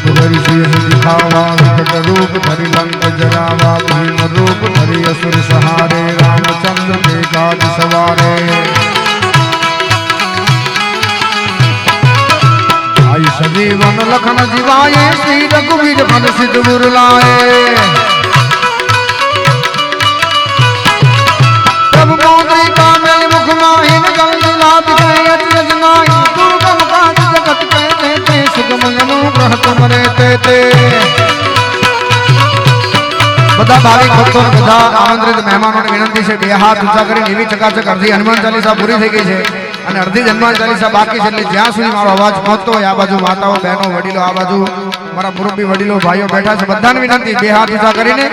रूप धरि शीश दिखावा विकट रूप धरि लंक जरावा भीम रूप धरि असुर सहारे रामचंद्र के काज सवारे आई सजीवन लखन जीवाए श्री रघुवीर फल सिद्ध गुर लाए प्रभु मौद्री का मेल मुख माहि जल्द लाद गए अचरज नाहि दुर्गम काज जगत के देते सुगम अनुग्रह तुमरे तेते બધા ભાવિક ભક્તો બધા આમંત્રિત મહેમાનોને વિનંતી છે બે હાથ ઊંચા કરીને એવી ચકાચક અડધી હનુમાન ચાલીસા પૂરી થઈ ગઈ છે અને અડધી હનુમાન ચાલીસા બાકી છે એટલે જ્યાં સુધી મારો અવાજ પહોંચતો હોય આ બાજુ માતાઓ બહેનો વડીલો આ બાજુ મારા મુરબ્બી વડીલો ભાઈઓ બેઠા છે બધાને વિનંતી બે હાથ ઊંચા કરીને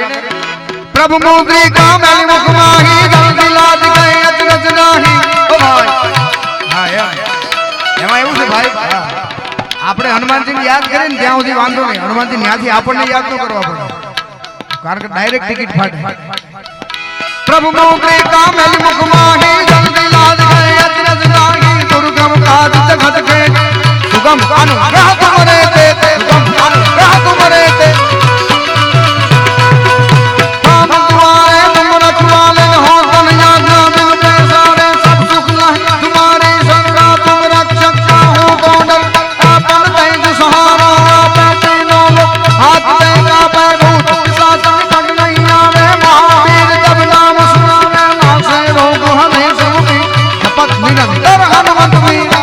પ્રભુ મુદ્રી કા મેલી મુખ માહી જલ્દી લાદ ગયે અચરજ નાહી ઓ ભાઈ હા એમાં એવું છે ભાઈ આપણે હનુમાનજીને યાદ કરીને ત્યાં સુધી વાંધો નહીં હનુમાનજી ત્યાંથી આપણને યાદ ન કરવા પડે કારણ કે डायरेक्ट टिकट फाटे प्रभु मोगरे का मेल मुख माही जल्दी लाद गए अचरज नाही दुर्गम काज जगत के सुगम अनुग्रह तुमरे तेते सुगम अनुग्रह तुमरे ते हम तुम्हारे तुम रखवाले हो तन आज्ञा बिन पैसारे सब सुख लहे तुम्हारी शरणा तुम रक्षक हो कौन आपन तेज सहारा आपे नो हाथ देगा पैभूत निरंतर हनुमत वीरा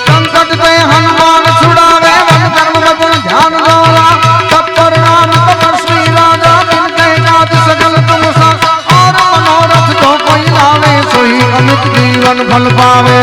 संकट पे हनुमान छुड़ावे वन कर्म वचन ध्यान द्वारा तत्पर राम तपस्वी राजा जिनके काज सकल तुम साथ और मनोरथ जो कोई लावे सोई अमित जीवन फल पावे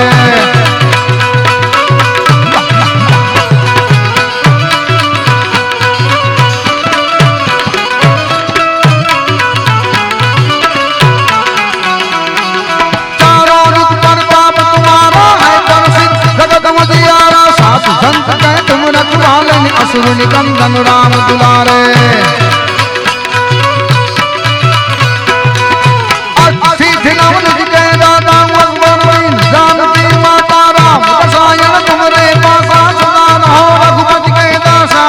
संत कह तुम रखवालन असुर निकंदन राम दुलारे सिद्ध नव निज के दाता वैन जानती माता राम रसायन तुमरे पासा सदा रहो रघुपति के दासा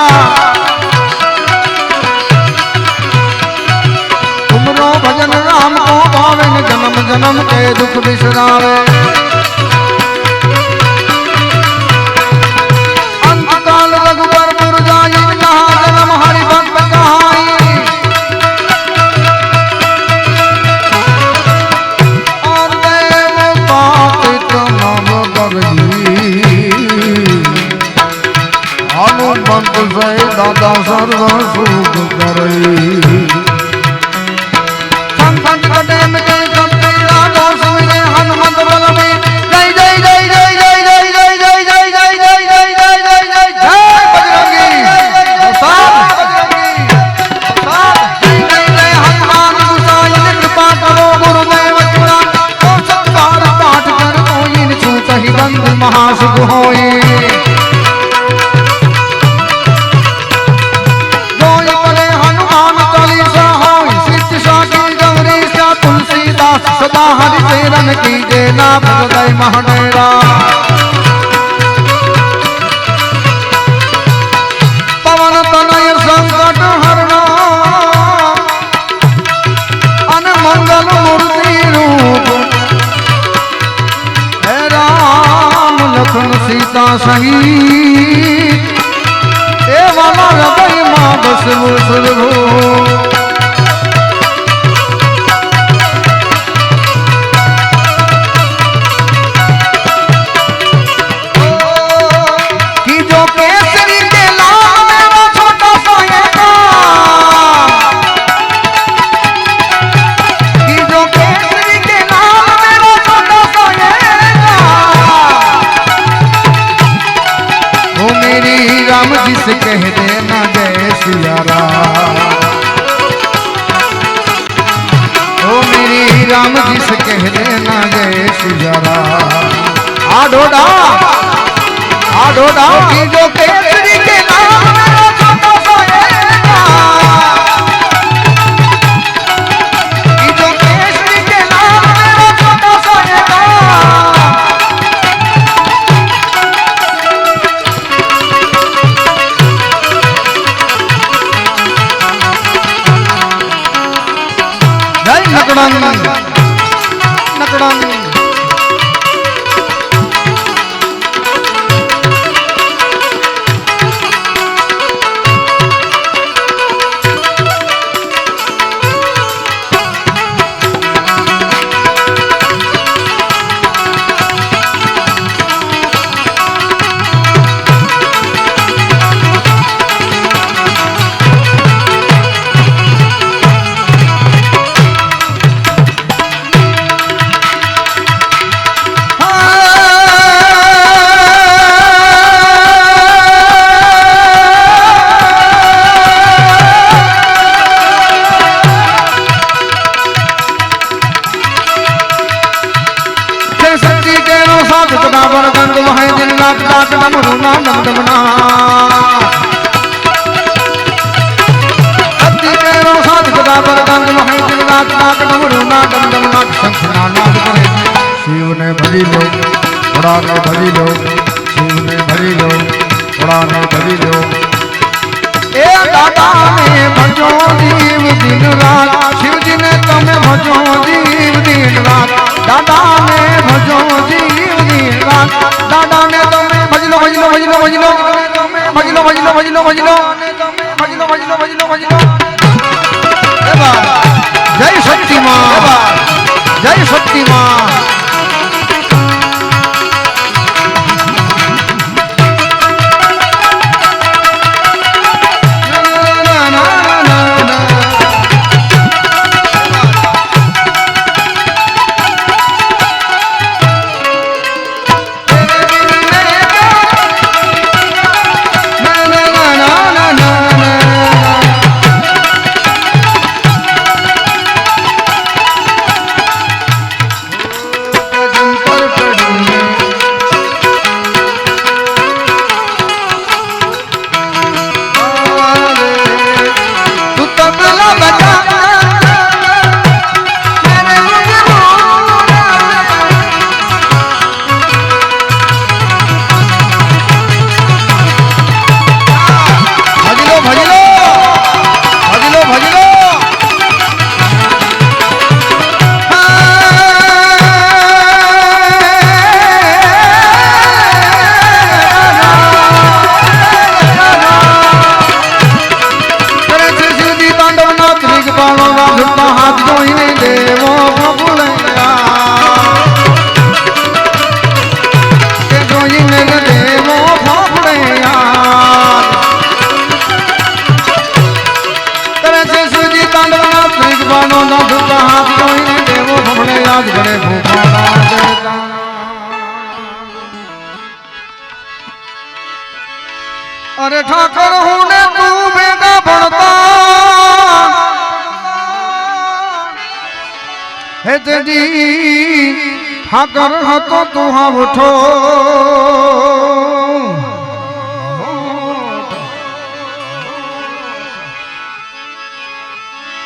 तुमरो भजन राम को भावन जन्म जन्म के दुख बिसरावे हनुमंत से दादा सर्व सुख करे संकट कटे मिटे सब पीड़ा दो सुमिरे हनुमंत बल में जय जय जय जय जय जय जय जय जय जय जय जय जय जय जय जय बजरंगी जय जय जय हनुमान गोसाई कृपा करो गुरुदेव चुरा तो संसार पाठ कर कोई छूट ही बंद महासुख होए सदा हरि चरण कीजे ना भगवै महडेरा पवन तनय संकट हरना अन मंगल मूर्ति रूप हे राम लखन सीता सहित ए वाला हृदय मां बस सुरभू जिस कह देना जय सिया राम ओ मेरी राम जिस कह देना जय सिया राम आडोडा की जो केसरी के नाम मेरा छोटा सोएगा की जो केसरी के नाम मेरा छोटा सोएगा નકડાની शिव ने भरी लो थोड़ा ने भरी लो शिव ने भरी लो थोड़ा ने भरी लो ए दादा ने भजो जीव दिन रात शिव जी ने तमे भजो जीव दिन रात दादा ने भजो जीव दिन रात दादा ने तमे भजलो भजलो भजलो भजलो भजलो भजलो भजलो भजलो भजलो भजलो भजलो भजलो जय शक्ति मां जय शक्ति मां अरे ठाकर हूं ने तू बेगा भणता हे तेजी ठाकर हतो तू हा उठो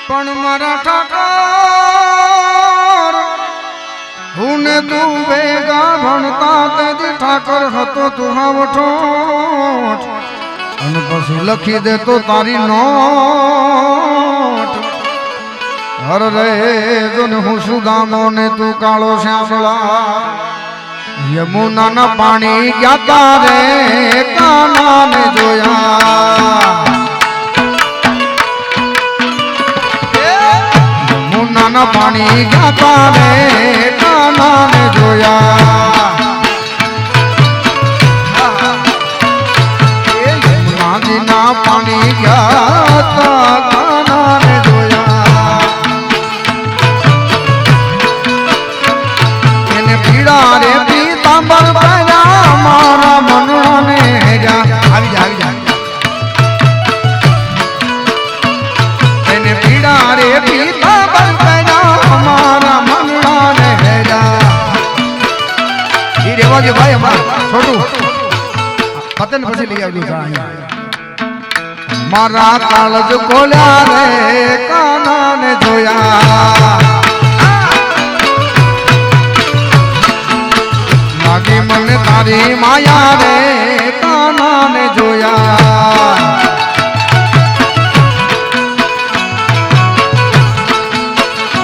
पण मारा ठाकर हूं ने तू बेगा भणता तेजी ठाकर हतो तू हा उठो અને પછી લખી દે તો તારી નોટ હર રે જોન હું સુદામો ને તું કાળો શ્યામળા યમુના ના પાણી ગયા રે કાના ને જોયા યમુના ના પાણી ગયા રે કાના ને જોયા पानी गया काना ने जोया એને પીડા રે પીતાંબર પરા મારા મનને જા આવી જા એને પીડા રે પીતાંબર પરા મારા મનને જા ઈ રેવાજી ભાઈ અમાર છોટું પતન પછી લઈ આવજો જા मारा कालज खोल्या रे काना ने जोया लागी मन तारी माया रे काना ने जोया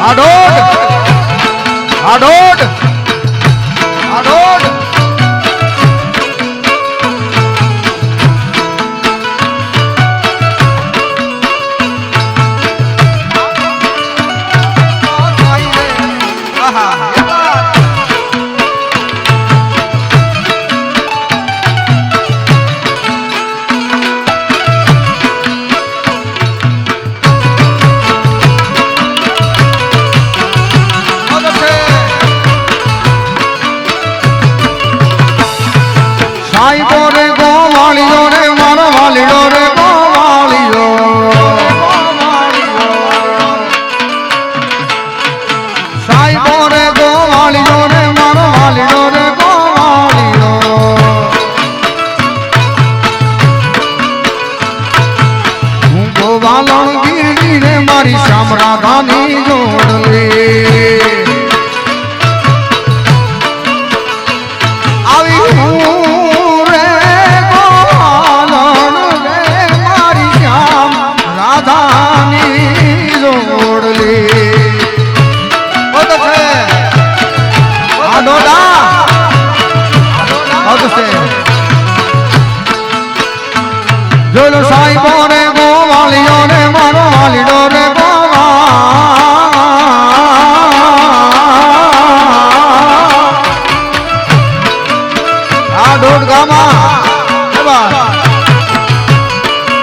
आडो આડોડ આડોડ રાધાની જોડલે આવી હું રે ગોવાલણ રે મારી શ્યામ રાધાની જોડલે છે આ ડોડા જોલો સાહેબો રે ગોવાલિયો રે મારો વાલીડો રે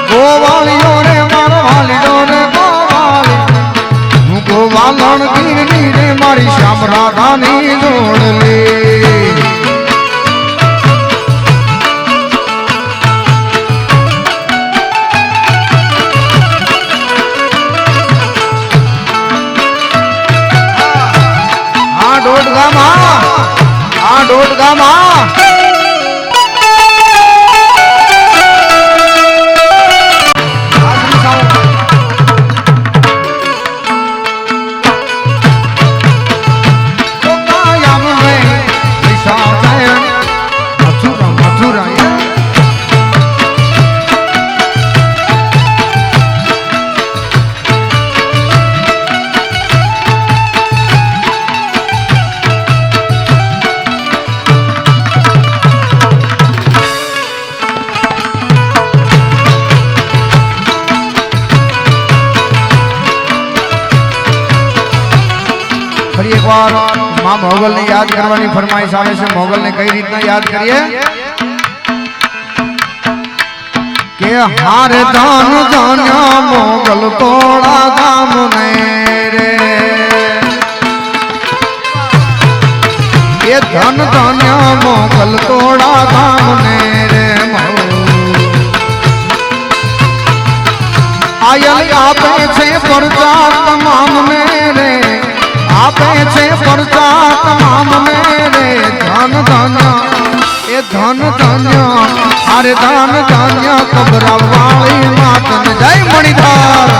ગોવાલિયો રે મારો વાલીડો રે ગોવાલી હું ગોવાલણ ગીરની રે મારી શ્યામ રાધાની જોડલે ડોડગામાં मां मोगल ने याद करवानी फरमाइश आवे छे मोगल ने कई रीतना याद करिए के हार दान दान्या मोगल तोड़ा धाम ने रे ये धन दान्या मोगल तोड़ा धाम ने रे आयल आपे छे प्रचार तमाम ने रे आपे छे प्रचार तमाम मेरे धन धन्य ये धन धन्य अरे धन धन्य कबरा वाली मातन जय मणिधार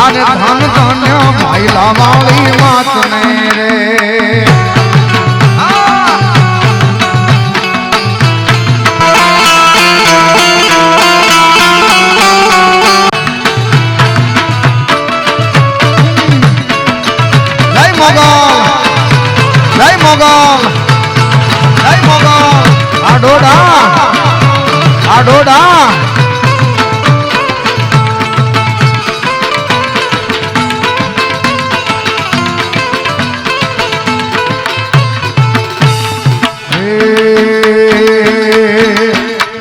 अरे धन धन्य महिला वाली मातन रे आडोडा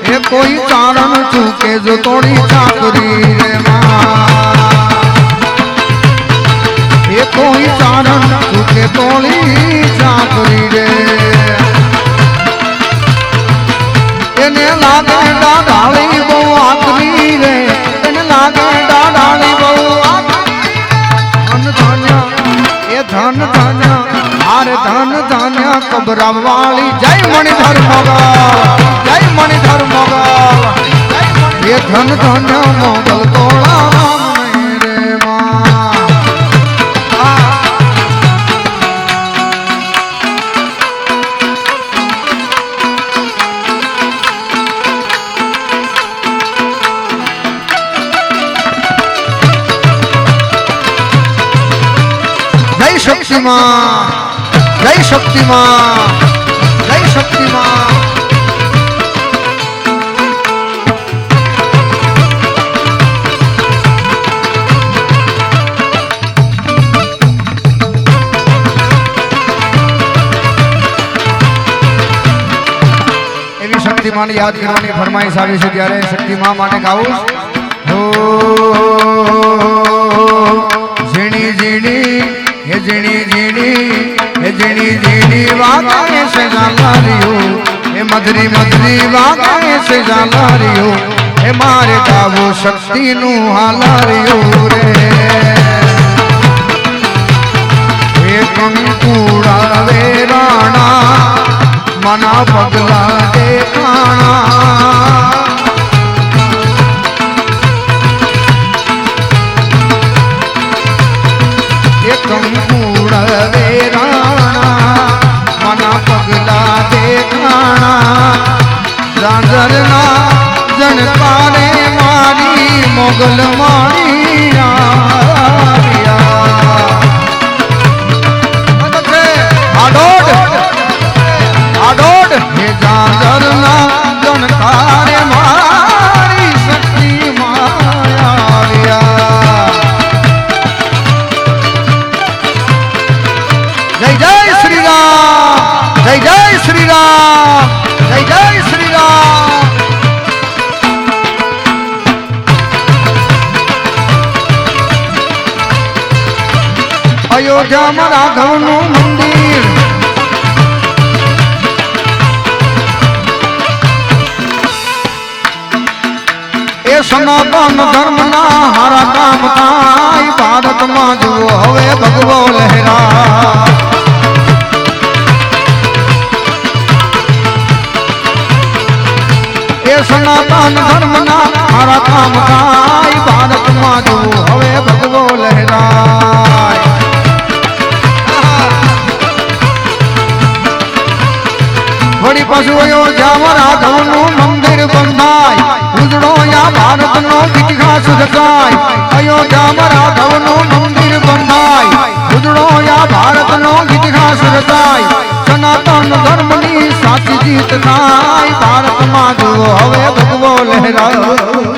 ये कोई कारण चूके जो तोड़ी चाकरी रे मां ये कोई कारण चूके तोड़ी चाकरी रे એને લાગે ડાઢાળી બહુ આકરી રે એને લાગે ડાઢાળી બહુ ધન ધન્ય એ ધન ધન્ય આરે ધન ધન્ય કબરા વાળી જય મણિધર મોગલ એ ધન ધન્ય મોગલ તોળા રે માં શક્તિમાં જય શક્તિમાં જય શક્તિમાં એવી શક્તિમાને યાદ કરવાની ફરમાઈશ આવી છે ત્યારે શક્તિમાં માટે ગાવું હો ઝીણી ઝીણી હે ઝીણી ઝીણી હે ઝીણી ઝીણી વાગે છે જાલારીઓ હે મધરી મધરી વાગે છે જાલારીઓ હે મારે ગાવું શક્તિનું હાલારીઓ રે હે કંકુડા વે રાણા મના પગલા દેખાણા કંકુડ વેરાણા મના પગલા દેખાણા ઝાંઝરના જણકારે મારી મોગલ મારી આડોડ હે ઝાંઝરના જણકારે મારી શક્તિ માયા જય જય શ્રી રામ જય જય શ્રી રામ જય જય શ્રી રામ અયોધ્યામાં રાઘવનું મંદિર એ સનાતન ધર્મના હારા કામ થાય ભારતમાં જુઓ હવે ભગવો લહેરા સનાતન ધર્મના હારા કામ થાય ભારતમાં જુઓ હવે ભગવો લહેરાય વળી પાછું અયોધ્યામાં રાઘવનું મંદિર બંધાય ઉજળો યા ભારતનો ઇતિહાસ રચાય અયોધ્યામાં રાઘવનું મંદિર બંધાય ઉજળો યા ભારતનો ઇતિહાસ રચાય સનાતન ધર્મની સાચી જીત થાય ભારતમાં જુઓ હવે ભગવો લહેરાય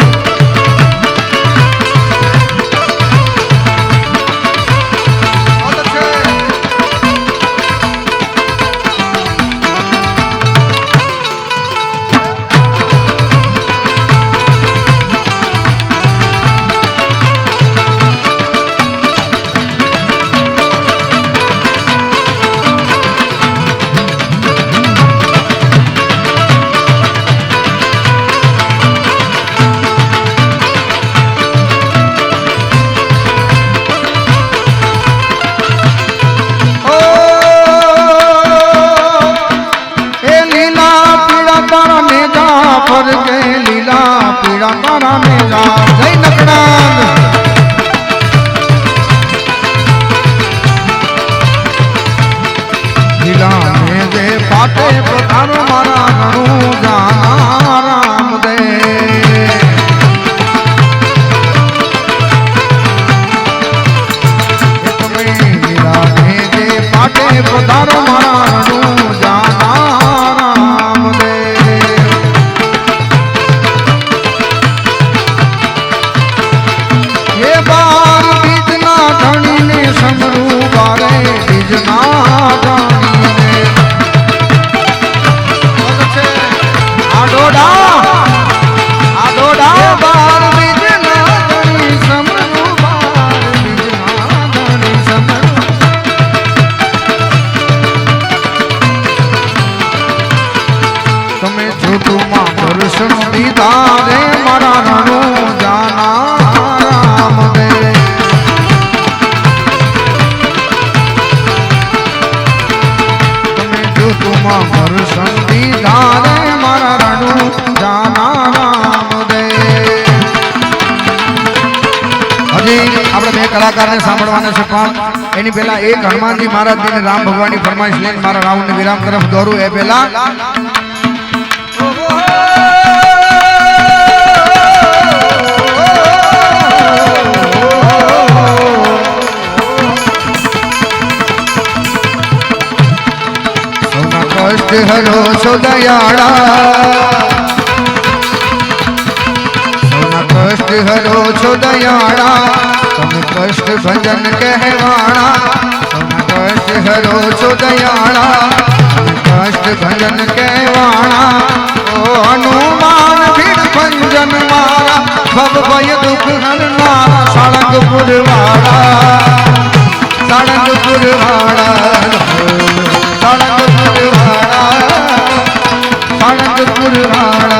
કલાકારને સાંભળવાના છે પણ એની પહેલા એક હનુમાનજી મહારાજજીને રામ ભગવાનની ફરમાઈશ લઈને મારા રાઉન્ડને વિરામ તરફ દોરું એ પહેલા कष्ट हरो छो दयाड़ा सौना कष्ट हरो छो दयाड़ा तुम कष्ट भजन कहवाणा सौना कष्ट हरो छो दयाड़ा तुम कष्ट भजन कहवाणा ओ हनुमान भीड़ भंजन मारा भव भय दुख हरनारा सारंगपुर वाला सारंगपुर वाला सारंगपुर वाला सारंगपुर वाला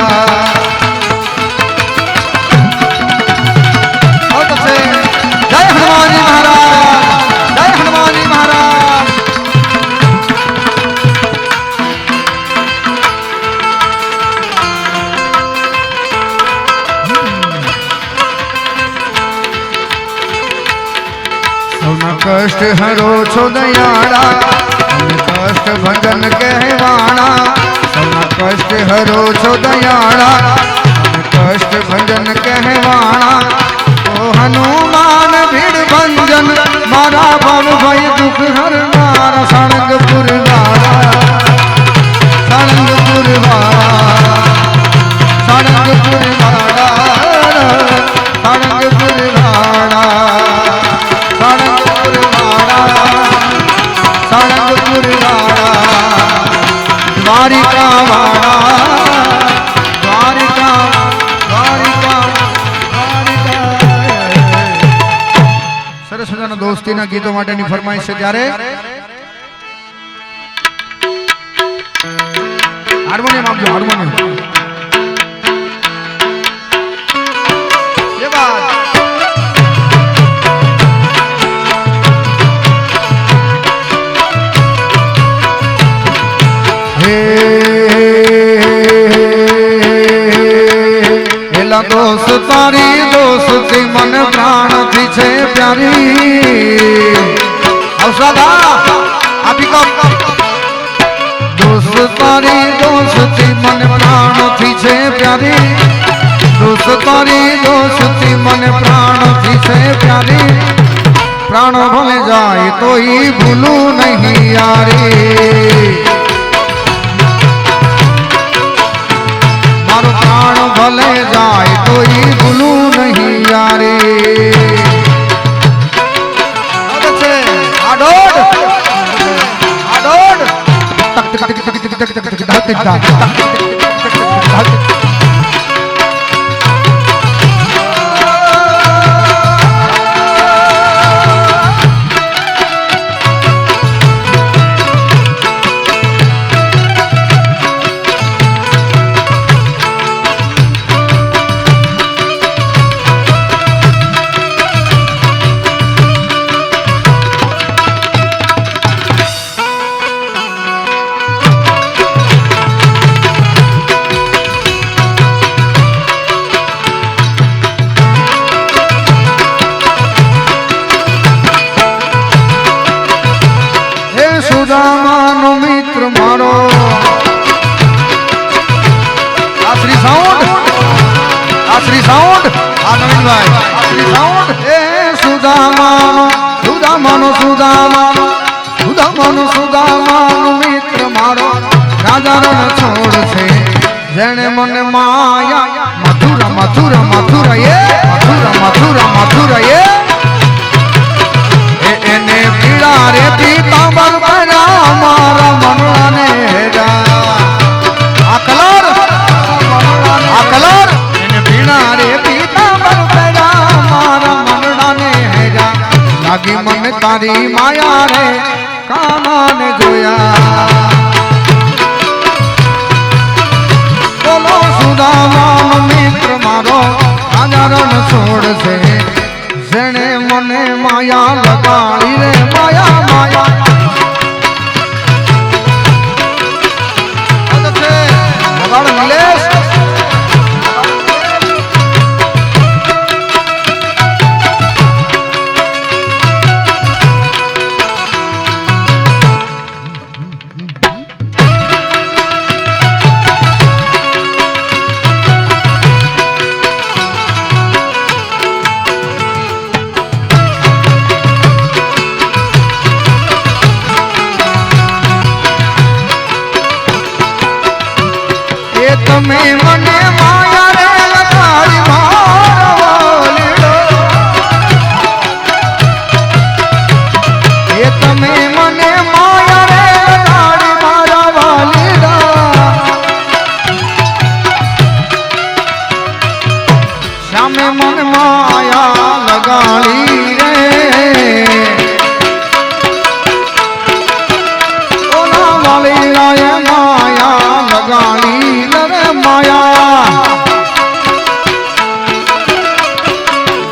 बहुत अच्छे जय हनुमान जी महाराज जय हनुमान जी महाराज सौना कष्ट हरो छो दयाड़ा कष्ट भजन कहवाणा सौना कष्ट हरो छो दयाड़ा कष्ट भजन कहवाणा ओ हनुमान भीड़ भंजन मारा भव भय दुख हरनारा सारंगपुर वाला सारंगपुर वाला सारंगपुर वाला सारंगपुर वाला सारंगपुर वाला सारंगपुर वाला द्वारिका वाला द्वारिका द्वारिका द्वारिका સરસ મજાના દોસ્તીના ગીતો માટેની ફરમાઈશ છે ત્યારે હાર્મોનિયમ આપજો હાર્મોનિયમ ये बात हेला दोस्त तारी दोस्ती मन प्राण थी छे प्यारी औसदा आपी को दोस्त तारी दोस्ती मन प्राण थी छे प्यारी दोस्त तारी दोस्ती मन प्राण थी छे प्यारी प्राण भले जाए तो ही भूलू नहीं यारी मारो प्राण भले जाए तो ही भूलू नहीं यारे आडोड आडोड तक तक तक तक तक तक तक तक तक સુદામાનો મિત્ર મારો આ શ્રી સાઉન્ડ આ નવીનભાઈ આ શ્રી સાઉન્ડ એ સુદામાનો સુદામાનો સુદામાનો સુદામાનો સુદામાનો મિત્ર મારો રાજા રણ છોડ છે જેણે મને માયા મથુરા મથુરા મથુરા એ મથુરા મથુરા મથુરા એ એને પીડા રે પીતાંબર બના મારા મનડાને આ કલર એને પીડા રે પીતાંબર બના મારા મનડાને લાગી મને તારી માયા રે કાનાને જોયા બોલો સુદામાનો મિત્ર મારો આજારણ છોડ છે જેણે મને માયા લગાડી રે માયા માયા લગાડ નિલેશ તમે મને માયા રે લગાડી મારો લીડો એ તમે મને માયા રે લગાડી મારા વાલીડા શ્યામે મન માયા લગાડી રે ઓલા વાલીડા માયા લગાડી રે માયા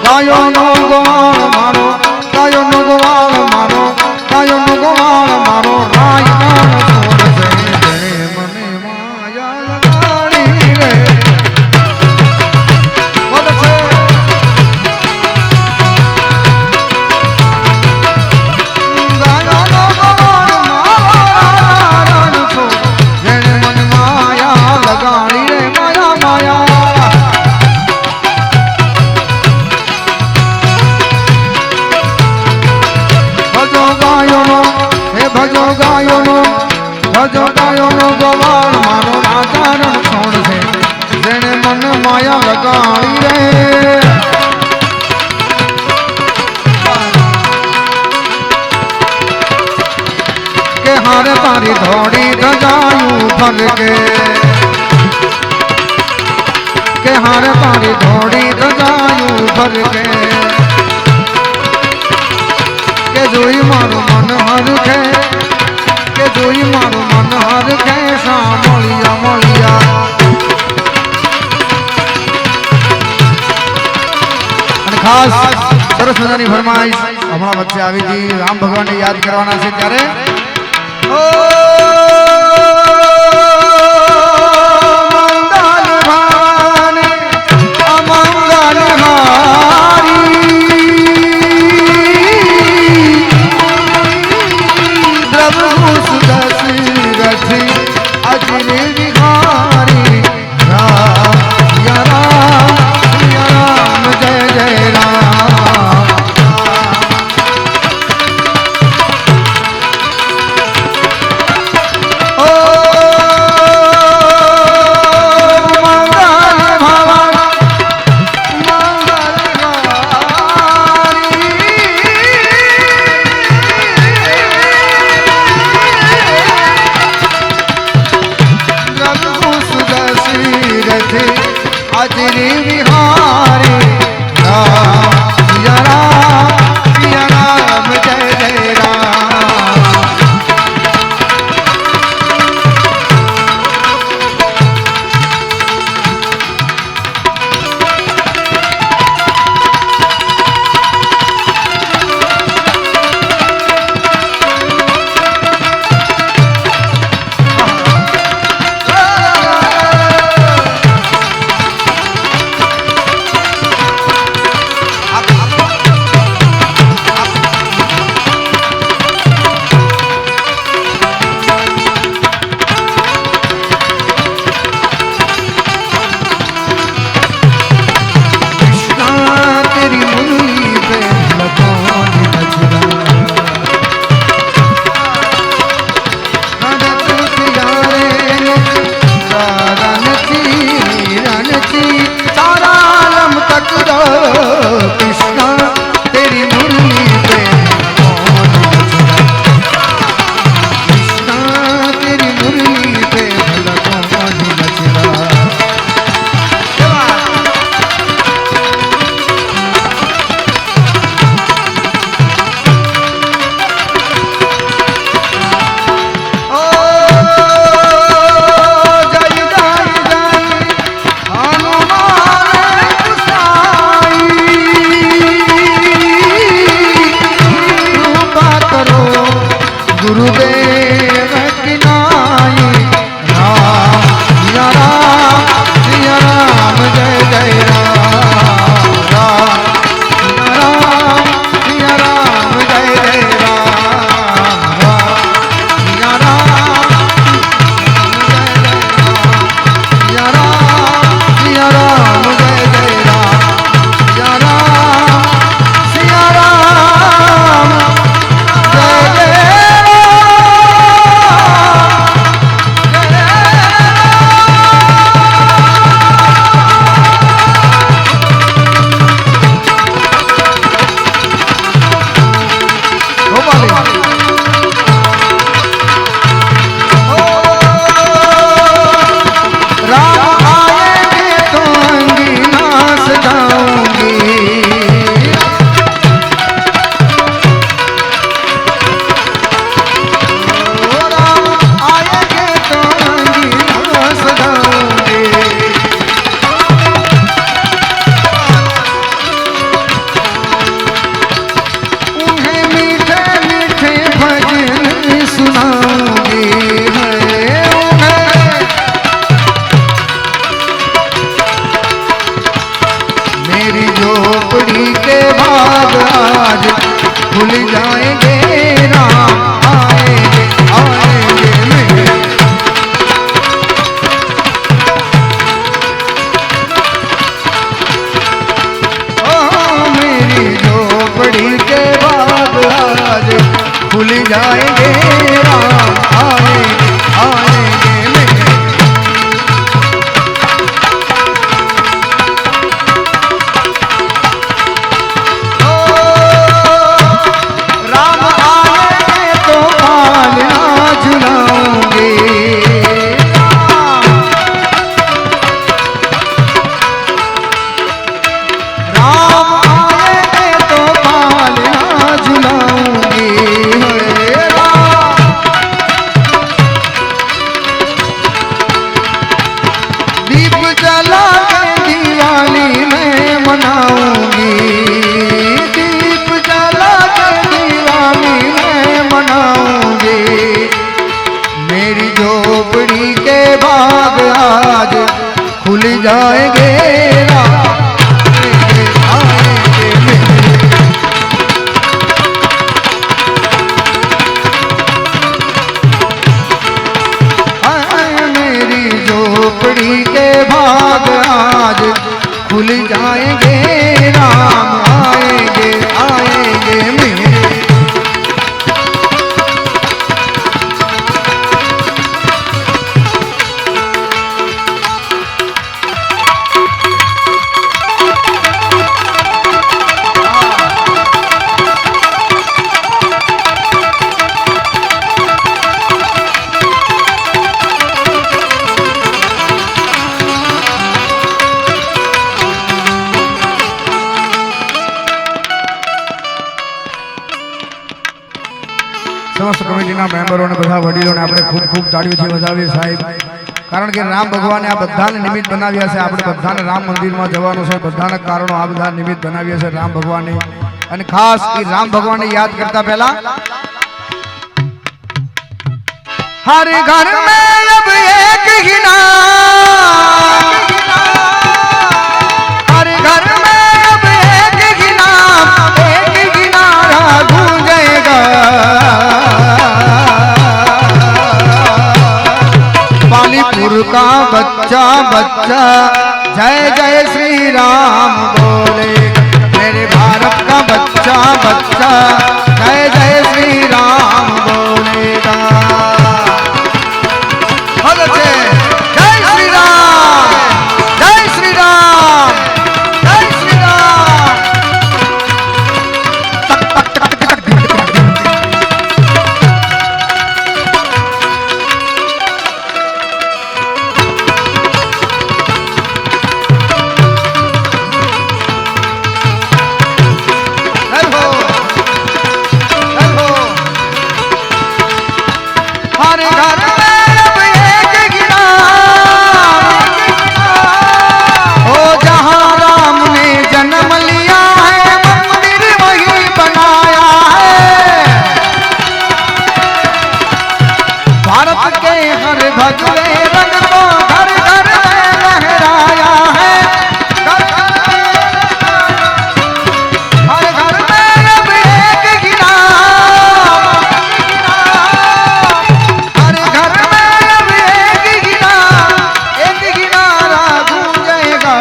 ગાયો નો ગોવાળ મારો ગાયો નો ગોવાળ મારો ગાયો નો ગોવાળ મારો રાય ગાન છોડ છે જેણે મને માયા લગાડી રે બોલ છે ગાયો નો ગોવાળ મારો રાય છોડ જેણે મને માયા લગાડી રે માયા માયા ભજો ગાયોનો હે ભજો ગાયોનો ગોવાળ મારો રાજારણ છોડ છે જેણે મન માયા લગાડી રે કે હારે તારી ધોડી ધજાયું ફરકે કે હારે તારી ધોડી ધજાયું ફરકે કે જોઈ મારું મન હરખે કે જોઈ મારું મન હરખે સાંભળ્યા મળ્યા અને ખાસ સરસ મજાની ફરમાઈશ હમણાં વચ્ચે આવી હતી રામ ભગવાનને યાદ કરવાના છે ત્યારે सुनाऊंगी है उन्हें। मेरी झोपड़ी के भाग आज खुल जाएंगे, राम आएंगे आएंगे मेरे। ओ मेरी झोपड़ी के भाग आज खुल जाएंगे, राम आएंगे आएंगे मेरे। राम आएंगे तो पालना झुलाऊंगे, राम आएंगे तो पालना झुलाऊंगी। दीप जला के दिवाली में मनाऊंगी, दीप जला के दिवाली में मनाऊंगी। मेरी झोपड़ी के बाग आज खुल जाएंगे, राम आएंगे मेरे। मेरी झोपड़ी के भाग आज खुल जाएंगे, राम आएंगे आएंगे मेरे। समस्त कमिटीના મેમ્બરોને બધા વડીલોને આપણે ખૂબ ખૂબ તાળીઓથી વધાવીએ સાહેબ, કારણ કે રામ ભગવાને આ બધાને નિમિત્ત બનાવ્યા છે। આપણે બધાને રામ મંદિરમાં જવાનું છે, બધાના કારણો આ બધા નિમિત્ત બનાવ્યા છે રામ ભગવાને। અને ખાસ એ રામ ભગવાનને યાદ કરતા પહેલા हर घर में अब एक ही नाम, हर घर में अब एक ही नाम, एक ही नारा गूंजेगा। पालीपुर का बच्चा बच्चा जय जय श्री राम बोलेगा। मेरे भारत का बच्चा बच्चा जय जय श्री राम बोलेगा। जय श्री राम, जय श्री राम, जय श्री राम। हर घर भगवे रंग को घर घर में लहराया है, हर घर में अब एक ही नाम, हर घर में अब एक ही नाम, एक ही नारा गूंजेगा।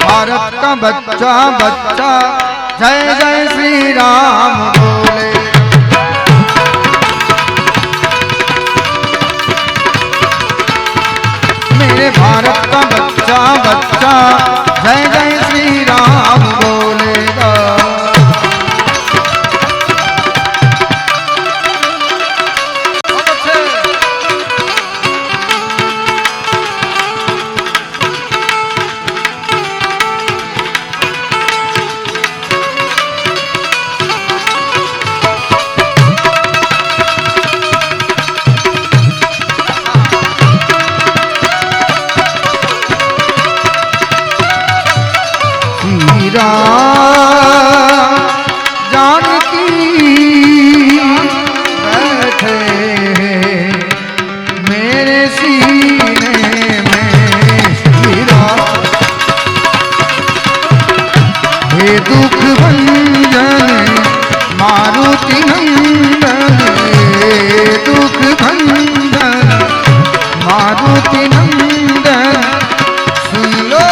भारत का बच्चा बच्चा जय जय श्री राम बोले। मेरे भारत का बच्चा बच्चा जय जय श्री राम बोलेगा। दुख भंजन मारुति नंदन दुख भंजन मारुति नंदन सुन लो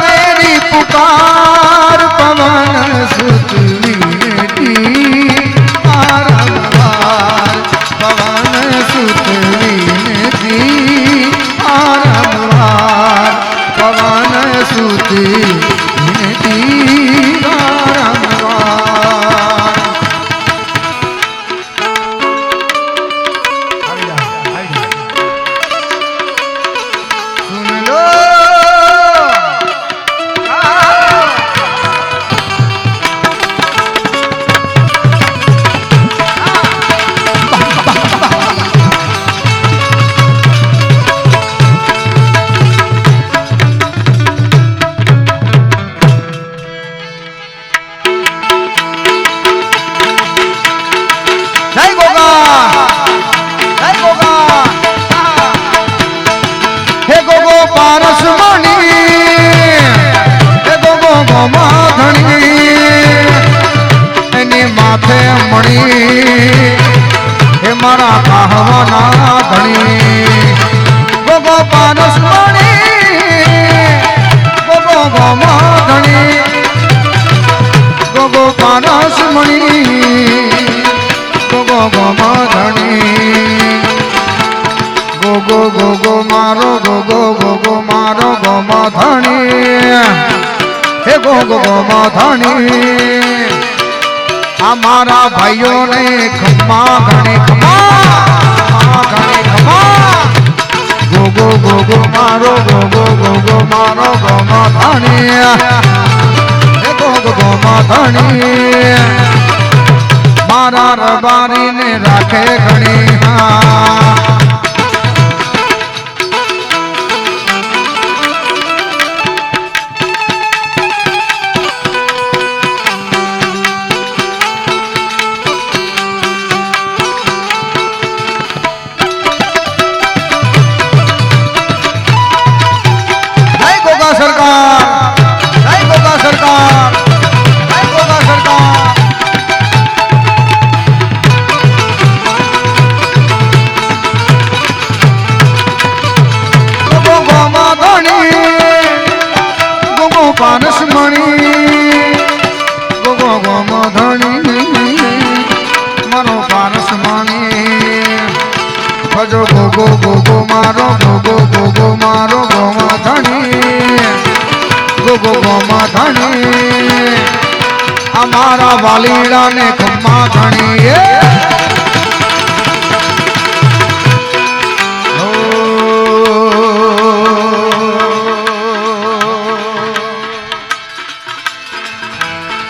मेरी पुकार पवन सुत विनती बारंबार पवन सुत विनती बारंबार पवन सुत विनती बारंबार सुन लो जय गोगा जय गोगा हे गोगो पारस मणि हे गोगो गोमाधणी एनी माथे मणि हे मारा कहवाना धणी गोगो पारस मणि गोगो गोमाधणी गोगो पारस मणि गोगो गोमाधणी गोगो गोगो मारो गोमाधणी हे गोगो गोमाधणी हमारा भाइयों ने खम्मा घने खम्मा घने खम्मा गोगो गोगो मारो गोमाधणी हे गोगो गोमाधणी मारा रबारी ने राखे घणी जय गोगा सरकार जय गोगा सरकार जय गोगा सरकार पारस मणि गोगो गोमाधणी मारो पारस मणि भजो गोगो गोगो मारो गोमाधणी गोगो गोमाधणी हमारा वालीड़ा ने खम्मा धणी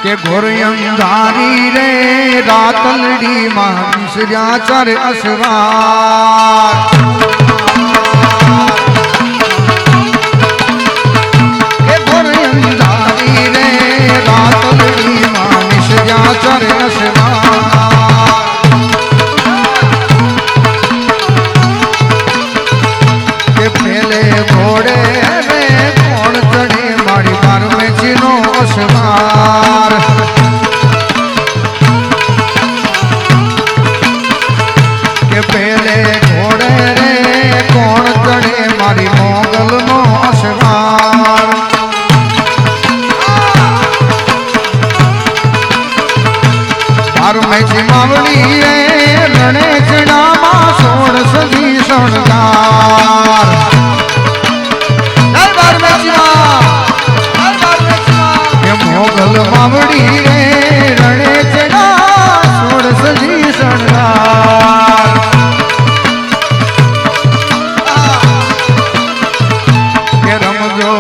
के घोर अंधारी रे रातलड़ी मानिसर्या चर असवार के घोर अंधारी रे रातलड़ी मानिसर्या चर असवार के पहले घोड़े रे कौन चढ़े मारी बार में चिनो असवार के पहले घोड़े रे कौन चढ़े मारी मोगल नो असवार बार में चिमावली रे रणे चढ़ावा सोड़ सजी सोनदार मोगल मावड़ी रे रणे चढ़ा सोड़ सजी शणगार के रमजो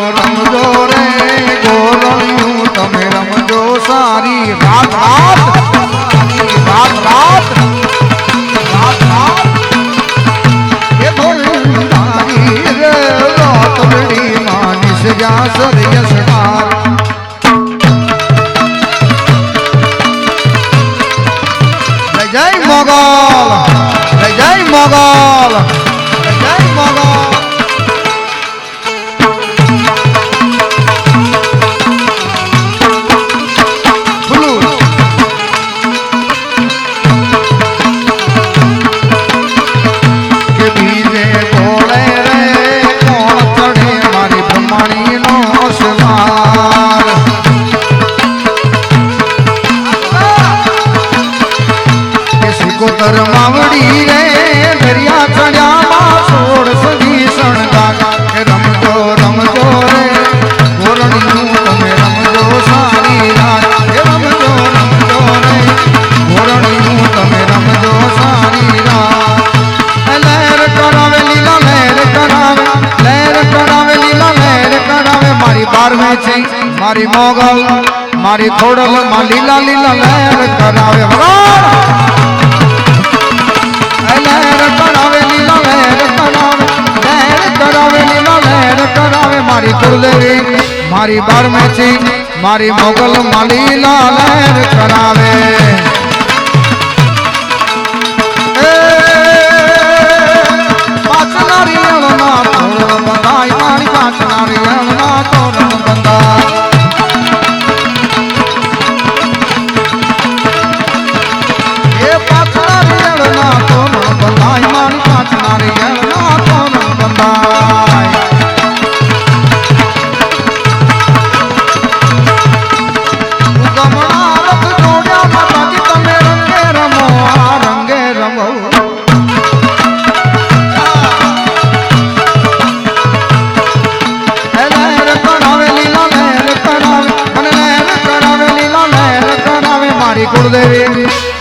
रे गोरણિયું તમે રમજો સારી રાત के बोलदारी रे रातड़ी मानिस जा सरयसदार जय मोगल जय मोगल जय मोगल મારી મોગલ મારી ખોડલ માં લીલા લીલા લહેર કરાવે ભગવાન લહેર કરાવે લીલા લહેર કરાવે લીલા લહેર કરાવે મારી કુળદેવી મારી બારમેચી મારી મોગલ માં લીલા લહેર કરાવે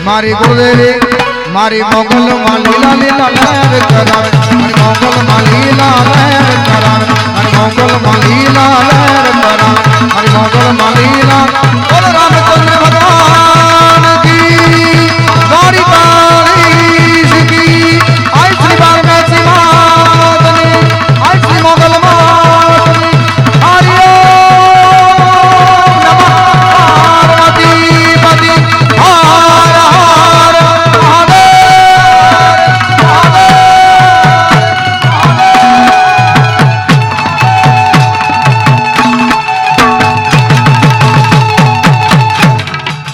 મારી કુળદેવી મારી મોગલ માં લીલા લીલા લહેર કરાવે મારી મોગલ માં લીલા લહેર કરાવે મારી મોગલ માં લીલા